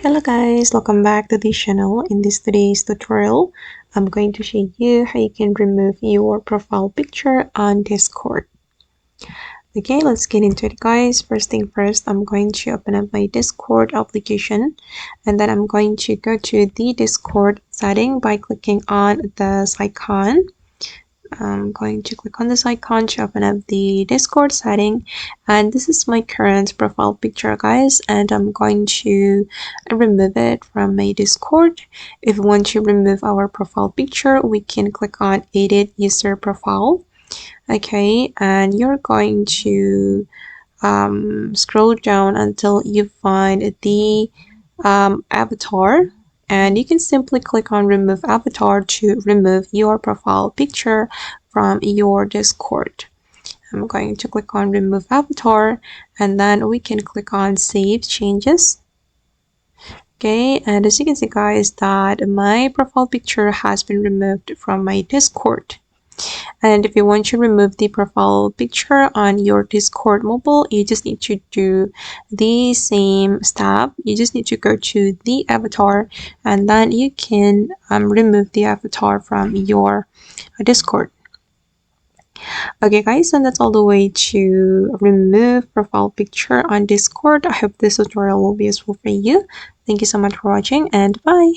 Hello guys, welcome back to this channel. In this today's tutorial, I'm going to show you how you can remove your profile picture on Discord. Okay, let's get into it guys. First thing first, I'm going to open up my Discord application and then I'm going to go to the Discord setting by clicking on this icon. I'm going to click on this icon to open up the Discord setting, and this is my current profile picture guys, and I'm going to remove it from my Discord. If we want to remove our profile picture, we can click on edit user profile. Okay, and you're going to scroll down until you find the avatar, and you can simply click on remove avatar to remove your profile picture from your Discord. I'm going to click on remove avatar, and then we can click on save changes. Okay, and as you can see guys that my profile picture has been removed from my Discord. And if you want to remove the profile picture on your Discord mobile, you just need to do the same step. You just need to go to the avatar, and then you can remove the avatar from your Discord. Okay guys, and that's all the way to remove profile picture on Discord. I hope this tutorial will be useful for you. Thank you so much for watching, and bye.